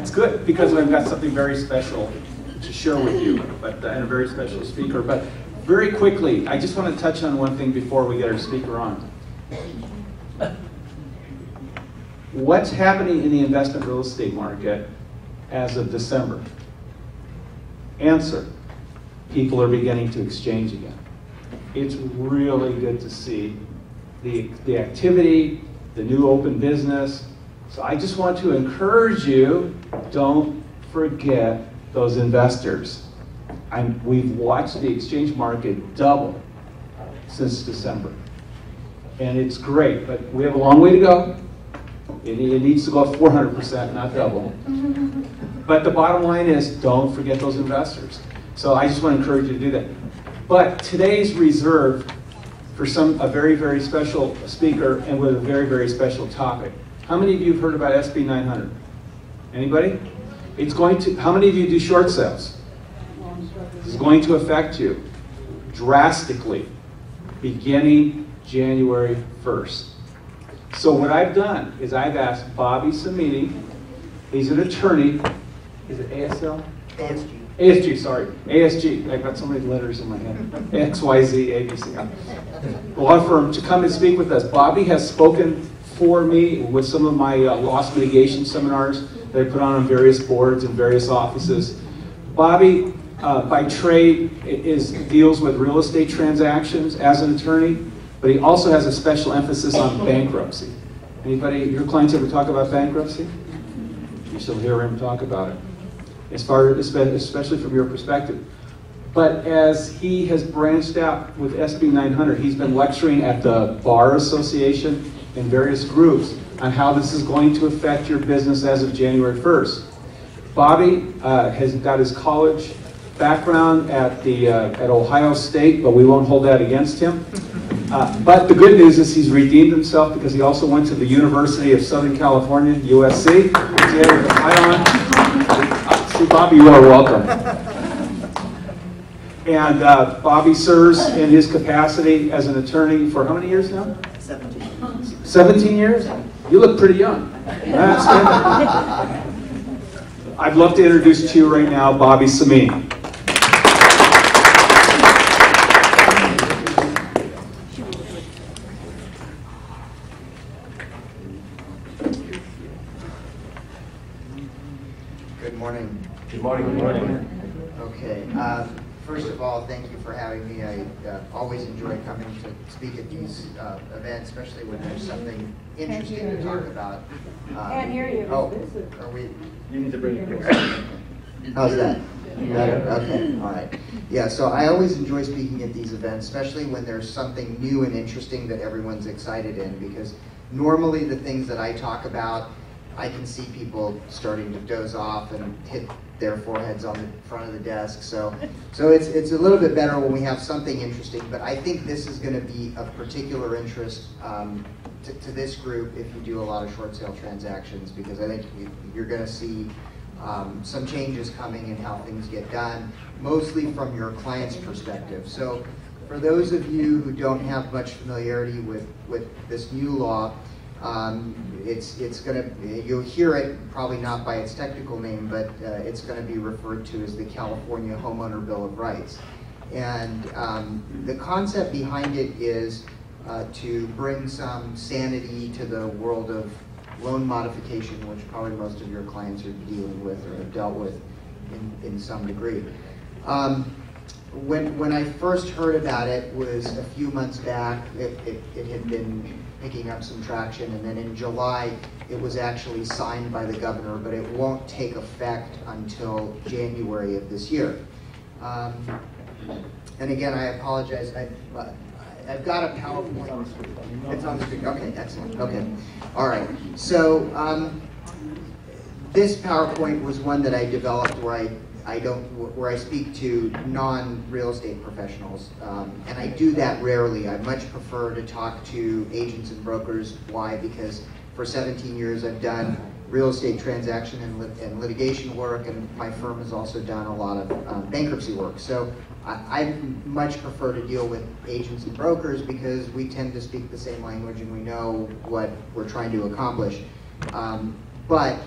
That's good, because we've got something very special to share with you, and a very special speaker. But very quickly, I just want to touch on one thing before we get our speaker on. What's happening in the investment real estate market as of December? Answer: people are beginning to exchange again. It's really good to see the activity, the new open business. So I just want to encourage you, don't forget those investors. We've watched the exchange market double since December. And it's great, but we have a long way to go. It needs to go up 400%, not double. But the bottom line is, don't forget those investors. So I just want to encourage you to do that. But today's reserved for a very, very special speaker and with a very, very special topic. How many of you have heard about SB 900? Anybody? It's going to, how many of you do short sales? It's going to affect you drastically beginning January 1st. So what I've done is I've asked Bobby Samini, he's an attorney, is it ASL? ASG. ASG, sorry. ASG. I've got so many letters in my head. XYZ, ABC. Law firm to come and speak with us. Bobby has spoken for me with some of my loss mitigation seminars that I put on various boards and various offices. Bobby, by trade, deals with real estate transactions as an attorney, but he also has a special emphasis on bankruptcy. Anybody, your clients ever talk about bankruptcy? You shall hear him talk about it, especially from your perspective. But as he has branched out with SB 900, he's been lecturing at the Bar Association and various groups on how this is going to affect your business as of January 1st. Bobby has got his college background at Ohio State, but we won't hold that against him. But the good news is he's redeemed himself because he also went to the University of Southern California, USC. See, Bobby, you are welcome. And Bobby serves in his capacity as an attorney for how many years now? 17. 17 years? You look pretty young. That's good. I'd love to introduce to you right now Bobby Samini. Good morning. Good morning. Good morning. Okay. First of all, thank you for having me. I always enjoy coming to speak at these events, especially when there's something interesting to talk about. Can't hear you. Oh, are we? You need to bring it closer. How's that? Better? Okay. All right. Yeah. So I always enjoy speaking at these events, especially when there's something new and interesting that everyone's excited in. Because normally the things that I talk about, I can see people starting to doze off and hit their foreheads on the front of the desk. So it's a little bit better when we have something interesting, but I think this is going to be of particular interest to this group if you do a lot of short sale transactions, because I think you're going to see some changes coming in how things get done, mostly from your client's perspective. So for those of you who don't have much familiarity with this new law, you'll hear it probably not by its technical name, but it's going to be referred to as the California Homeowner Bill of Rights. And the concept behind it is to bring some sanity to the world of loan modification, which probably most of your clients are dealing with or have dealt with in some degree. When I first heard about it was a few months back. It had been picking up some traction, and then in July it was actually signed by the governor, but it won't take effect until January of this year. And again, I apologize. I've got a PowerPoint. It's on the screen. Okay, excellent. Okay, all right. So this PowerPoint was one that I developed where I speak to non-real estate professionals, and I do that rarely. I much prefer to talk to agents and brokers. Why? Because for 17 years I've done real estate transaction and litigation work, and my firm has also done a lot of bankruptcy work. So I much prefer to deal with agents and brokers because we tend to speak the same language and we know what we're trying to accomplish. But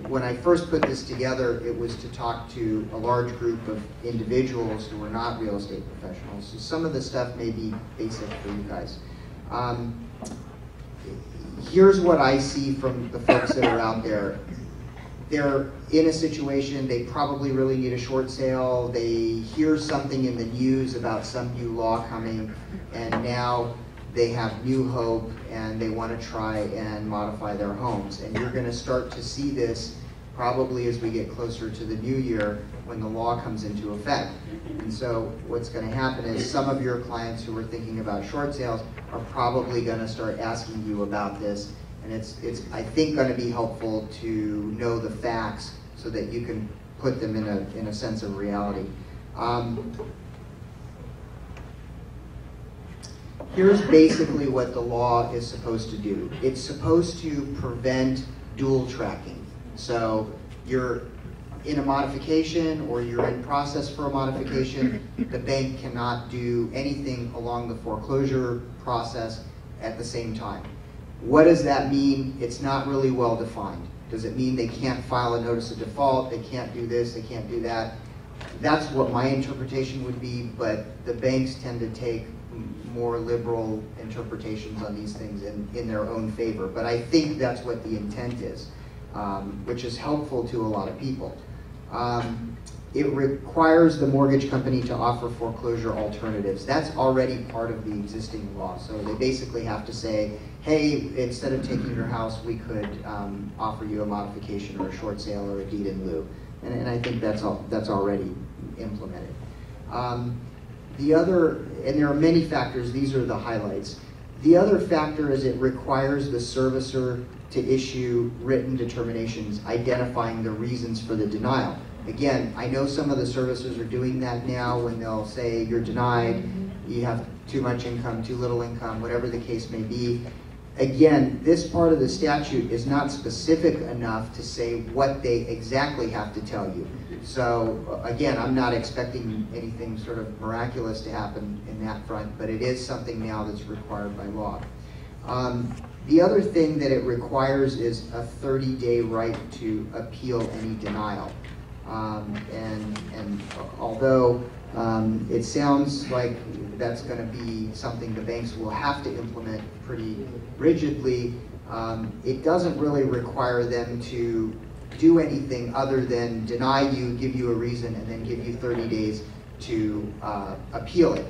when I first put this together, it was to talk to a large group of individuals who were not real estate professionals. So some of the stuff may be basic for you guys. Here's what I see from the folks that are out there. They're in a situation, they probably really need a short sale, they hear something in the news about some new law coming, and now they have new hope and they want to try and modify their homes. And you're going to start to see this probably as we get closer to the new year when the law comes into effect. And so what's going to happen is some of your clients who are thinking about short sales are probably going to start asking you about this. And it's I think, going to be helpful to know the facts so that you can put them in a sense of reality. Here's basically what the law is supposed to do. It's supposed to prevent dual tracking. So you're in a modification or you're in process for a modification, the bank cannot do anything along the foreclosure process at the same time. What does that mean? It's not really well defined. Does it mean they can't file a notice of default, they can't do this, they can't do that? That's what my interpretation would be, but the banks tend to take more liberal interpretations on these things in their own favor. But I think that's what the intent is, which is helpful to a lot of people. It requires the mortgage company to offer foreclosure alternatives. That's already part of the existing law. So they basically have to say, hey, instead of taking your house, we could offer you a modification or a short sale or a deed in lieu. And I think that's already implemented. And there are many factors, these are the highlights. The other factor is it requires the servicer to issue written determinations identifying the reasons for the denial. Again, I know some of the servicers are doing that now when they'll say you're denied, you have too much income, too little income, whatever the case may be. Again, this part of the statute is not specific enough to say what they exactly have to tell you. So again, I'm not expecting anything sort of miraculous to happen in that front, but it is something now that's required by law. The other thing that it requires is a 30-day right to appeal any denial. And although it sounds like that's going to be something the banks will have to implement pretty rigidly, it doesn't really require them to do anything other than deny you, give you a reason, and then give you 30 days to appeal it.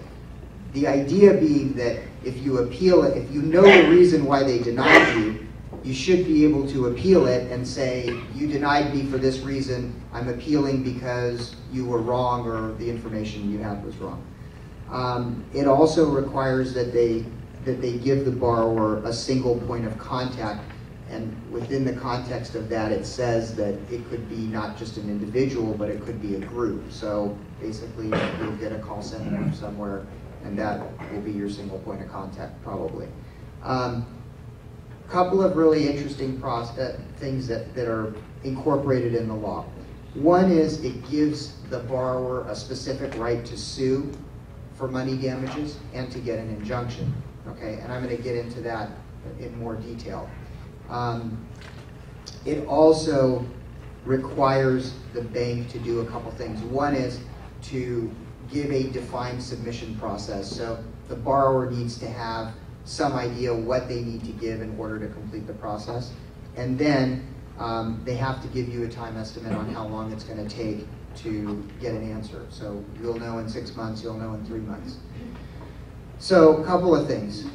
The idea being that if you appeal it, if you know the reason why they denied you, you should be able to appeal it and say, you denied me for this reason, I'm appealing because you were wrong or the information you had was wrong. It also requires that they give the borrower a single point of contact, and within the context of that it says that it could be not just an individual, but it could be a group. So basically you'll get a call center somewhere and that will be your single point of contact probably. Couple of really interesting things that are incorporated in the law. One is it gives the borrower a specific right to sue for money damages and to get an injunction. Okay, and I'm going to get into that in more detail. It also requires the bank to do a couple things. One is to give a defined submission process. So the borrower needs to have some idea what they need to give in order to complete the process. And then they have to give you a time estimate on how long it's going to take to get an answer. So you'll know in 6 months, you'll know in 3 months. So a couple of things.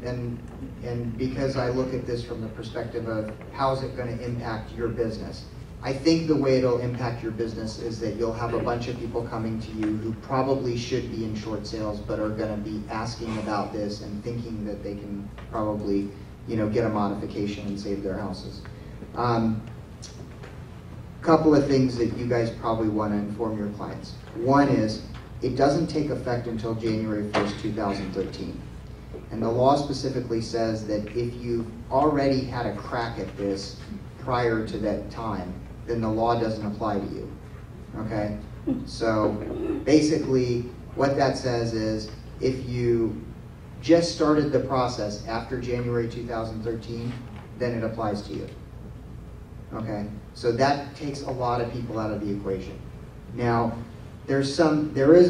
And because I look at this from the perspective of how is it going to impact your business. I think the way it'll impact your business is that you'll have a bunch of people coming to you who probably should be in short sales but are going to be asking about this and thinking that they can probably, get a modification and save their houses. Couple of things that you guys probably want to inform your clients. One is it doesn't take effect until January 1st, 2013. And the law specifically says that if you've already had a crack at this prior to that time, then the law doesn't apply to you, okay? So basically what that says is if you just started the process after January 2013, then it applies to you. Okay, so that takes a lot of people out of the equation. Now, there is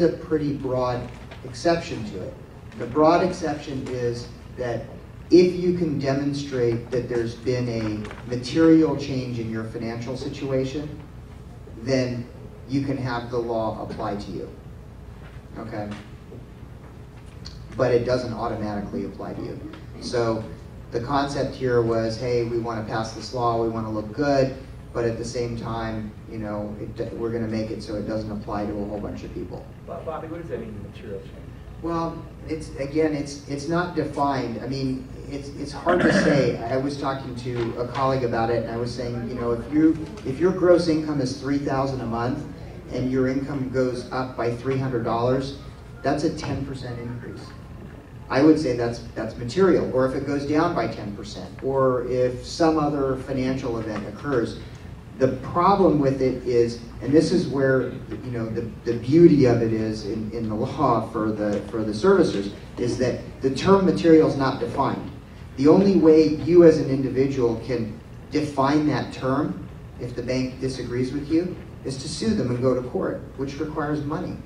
a pretty broad exception to it. The broad exception is that if you can demonstrate that there's been a material change in your financial situation, then you can have the law apply to you. Okay? But it doesn't automatically apply to you. So the concept here was, hey, we want to pass this law, we want to look good, but at the same time, you know, we're going to make it so it doesn't apply to a whole bunch of people. Bobby, what does that mean, material change? Well, it's not defined. I mean, it's hard to say. I was talking to a colleague about it, and I was saying, you know, if your gross income is $3,000 a month, and your income goes up by $300, that's a 10% increase. I would say that's material. Or if it goes down by 10%, or if some other financial event occurs. The problem with it is, and this is where, you know, the beauty of it is in the law for the servicers, is that the term material is not defined. The only way you as an individual can define that term, if the bank disagrees with you, is to sue them and go to court, which requires money.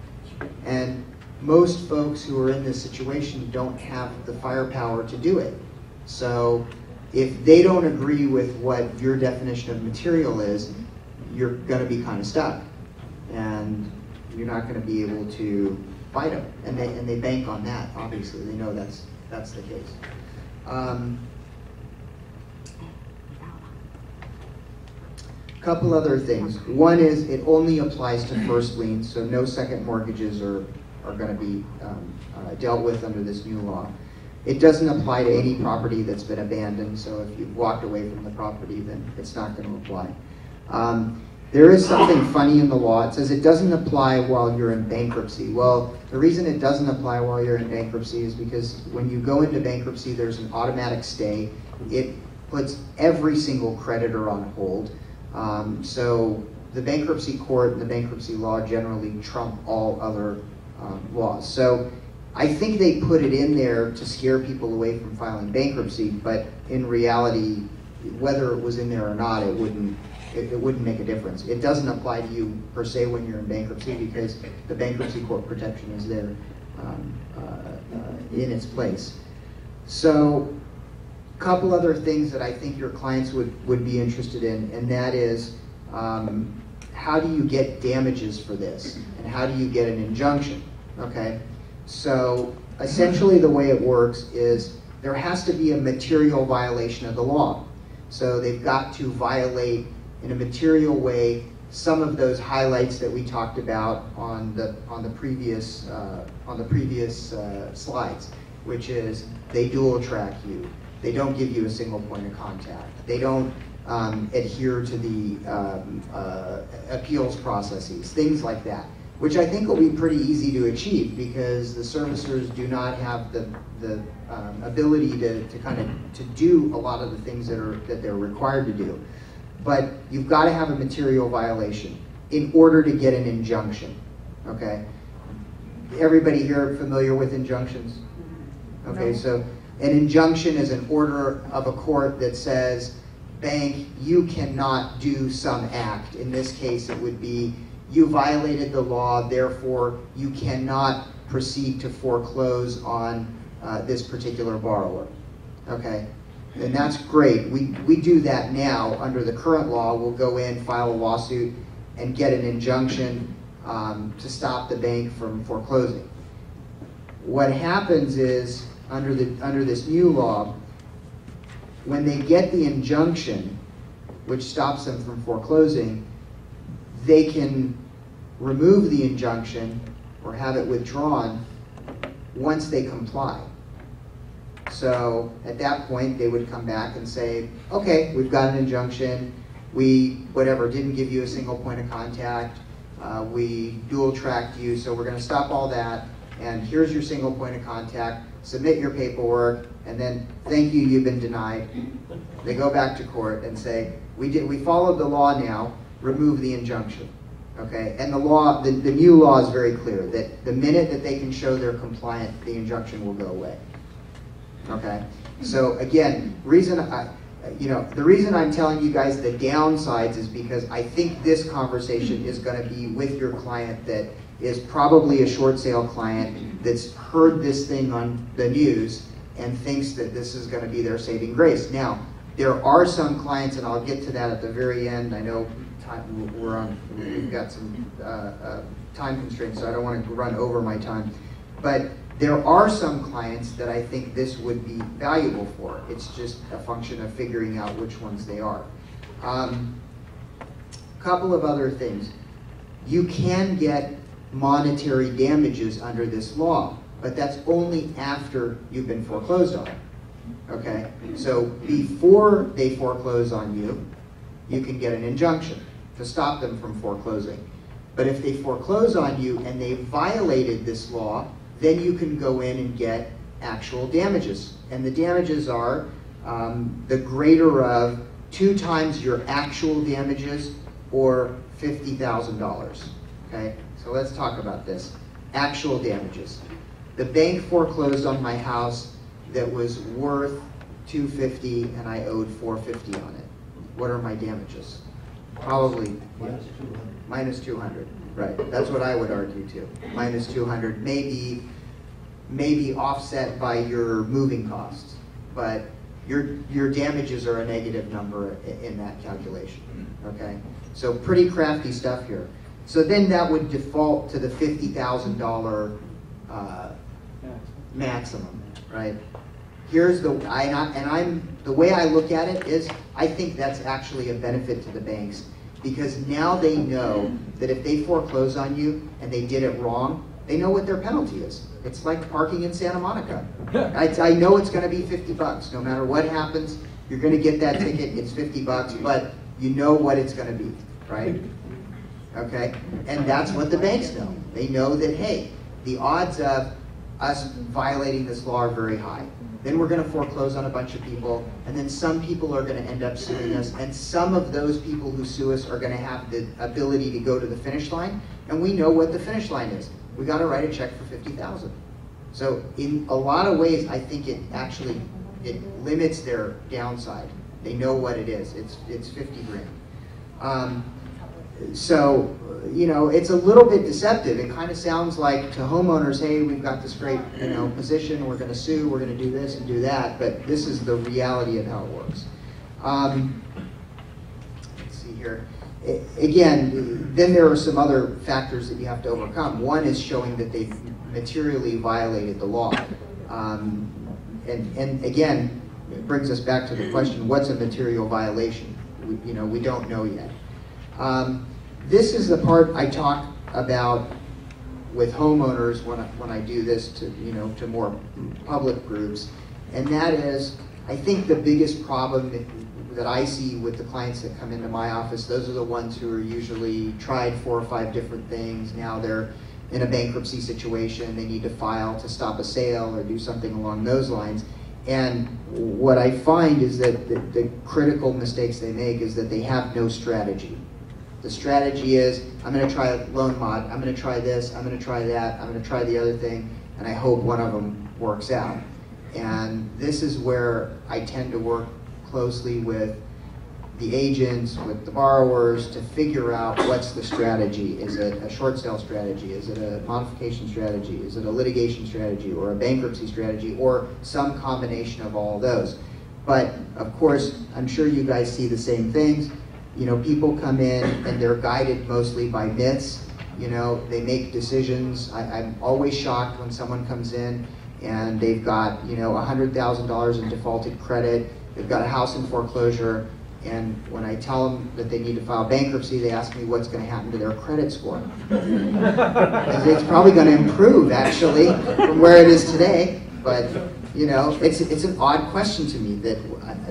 And most folks who are in this situation don't have the firepower to do it. So if they don't agree with what your definition of material is, you're going to be kind of stuck, and you're not going to be able to fight them. And they bank on that. Obviously, they know that's the case. Couple other things. One is it only applies to first liens, so no second mortgages are going to be dealt with under this new law. It doesn't apply to any property that's been abandoned, so if you've walked away from the property, then it's not going to apply. There is something funny in the law. It says it doesn't apply while you're in bankruptcy. Well, the reason it doesn't apply while you're in bankruptcy is because when you go into bankruptcy, there's an automatic stay. It puts every single creditor on hold. So the bankruptcy court and the bankruptcy law generally trump all other laws. So I think they put it in there to scare people away from filing bankruptcy, but in reality, whether it was in there or not, it wouldn't make a difference. It doesn't apply to you per se when you're in bankruptcy because the bankruptcy court protection is there in its place. So a couple other things that I think your clients would be interested in, and that is how do you get damages for this, and how do you get an injunction? Okay, so essentially the way it works is there has to be a material violation of the law. So they've got to violate in a material way some of those highlights that we talked about on the previous slides, which is they dual track you, they don't give you a single point of contact, they don't adhere to the appeals processes, things like that, which I think will be pretty easy to achieve because the servicers do not have the ability to do a lot of the things that they're required to do. But you've got to have a material violation in order to get an injunction, okay? Everybody here familiar with injunctions? Okay, so an injunction is an order of a court that says, bank, you cannot do some act. In this case, it would be, you violated the law, therefore you cannot proceed to foreclose on this particular borrower, okay? And that's great. We do that now under the current law. We'll go in, file a lawsuit, and get an injunction to stop the bank from foreclosing. What happens is, under this new law, when they get the injunction, which stops them from foreclosing, they can remove the injunction or have it withdrawn once they comply. So at that point, they would come back and say, okay, we've got an injunction, we, didn't give you a single point of contact, we dual tracked you, so we're going to stop all that, and here's your single point of contact, submit your paperwork, and then thank you, you've been denied. They go back to court and say, we followed the law now, remove the injunction. Okay, and the law, the new law is very clear that the minute that they can show they're compliant, the injunction will go away. Okay, so again, you know, the reason I'm telling you guys the downsides is because I think this conversation is going to be with your client that is probably a short sale client that's heard this thing on the news and thinks that this is going to be their saving grace. Now, there are some clients, and I'll get to that at the very end. I know we've got some time constraints, so I don't want to run over my time. But there are some clients that I think this would be valuable for. It's just a function of figuring out which ones they are. Couple of other things. You can get monetary damages under this law, but that's only after you've been foreclosed on. Okay? So before they foreclose on you, you can get an injunction to stop them from foreclosing. But if they foreclose on you and they violated this law, then you can go in and get actual damages. And the damages are the greater of 2 times your actual damages or $50,000. Okay? So let's talk about this. Actual damages. The bank foreclosed on my house that was worth $250 and I owed $450 on it. What are my damages? Probably minus 200. Right. That's what I would argue too. Minus 200, maybe offset by your moving costs, but your damages are a negative number in that calculation. Okay. So pretty crafty stuff here. So then that would default to the $50,000 maximum, right? Here's the the way I look at it is I think that's actually a benefit to the banks, because now they know that if they foreclose on you and they did it wrong, they know what their penalty is. It's like parking in Santa Monica. I know it's going to be $50. No matter what happens, you're going to get that ticket. It's $50, but you know what it's going to be, right? Okay? And that's what the banks know. They know that, hey, the odds of us violating this law are very high. Then we're going to foreclose on a bunch of people, and then some people are going to end up suing us, and some of those people who sue us are going to have the ability to go to the finish line, and we know what the finish line is. We got to write a check for $50,000. So in a lot of ways, I think it limits their downside. They know what it is. It's 50 grand. So, you know, it's a little bit deceptive. It kind of sounds like to homeowners, hey, we've got this great, you know, position, we're going to sue, we're going to do this and do that, but this is the reality of how it works. Let's see here. Again, then there are some other factors that you have to overcome. One is showing that they've materially violated the law. And again, it brings us back to the question, what's a material violation? We don't know yet. This is the part I talk about with homeowners when I do this to more public groups, and that is, I think the biggest problem that I see with the clients that come into my office, those are the ones who are usually tried 4 or 5 different things. Now they're in a bankruptcy situation, they need to file to stop a sale or do something along those lines. And what I find is that the critical mistakes they make is that they have no strategy. The strategy is, I'm going to try a loan mod, I'm going to try this, I'm going to try that, I'm going to try the other thing, and I hope one of them works out. And this is where I tend to work closely with the agents, with the borrowers, to figure out what's the strategy. Is it a short sale strategy? Is it a modification strategy? Is it a litigation strategy or a bankruptcy strategy or some combination of all of those? But of course, I'm sure you guys see the same things. People come in and they're guided mostly by myths. They make decisions. I'm always shocked when someone comes in and they've got, $100,000 in defaulted credit. They've got a house in foreclosure. And when I tell them that they need to file bankruptcy, they ask me what's going to happen to their credit score. It's probably going to improve, actually, from where it is today. But, it's an odd question to me.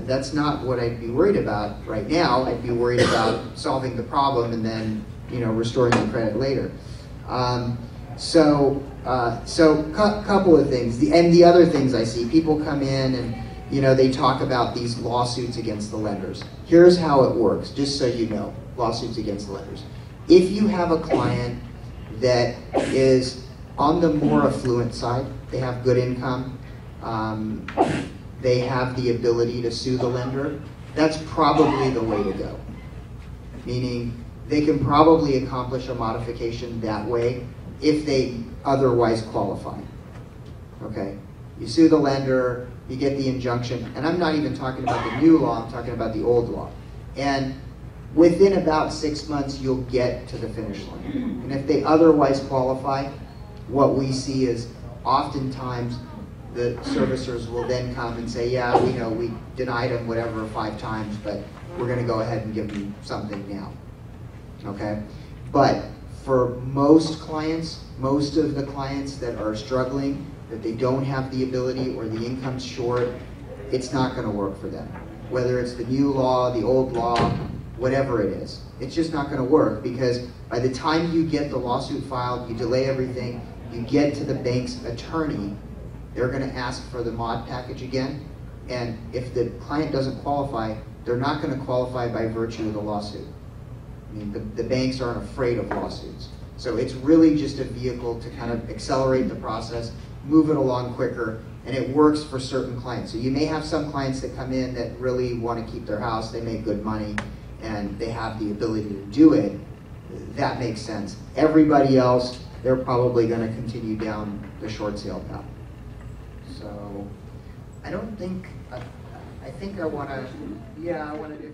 That's not what I'd be worried about right now. I'd be worried about solving the problem and then, restoring the credit later. So couple of things. The other things I see, people come in and, they talk about these lawsuits against the lenders. Here's how it works, just so you know, lawsuits against the lenders. If you have a client that is on the more affluent side, they have good income, they have the ability to sue the lender, that's probably the way to go. Meaning, they can probably accomplish a modification that way if they otherwise qualify. Okay? You sue the lender, you get the injunction, and I'm not even talking about the new law, I'm talking about the old law. And within about 6 months, you'll get to the finish line. And if they otherwise qualify, what we see is oftentimes the servicers will then come and say, yeah, we know we denied them whatever 5 times, but we're going to go ahead and give them something now. Okay? But for most clients, most of the clients that are struggling, that they don't have the ability or the income's short, it's not going to work for them. Whether it's the new law, the old law, whatever it is. It's just not going to work because by the time you get the lawsuit filed, you delay everything, you get to the bank's attorney, they're going to ask for the mod package again. And if the client doesn't qualify, they're not going to qualify by virtue of the lawsuit. I mean, the banks aren't afraid of lawsuits. So it's really just a vehicle to kind of accelerate the process, move it along quicker, and it works for certain clients. So you may have some clients that come in that really want to keep their house, they make good money, and they have the ability to do it. That makes sense. Everybody else, they're probably going to continue down the short sale path. So I don't think, I think I want to, yeah, I want to do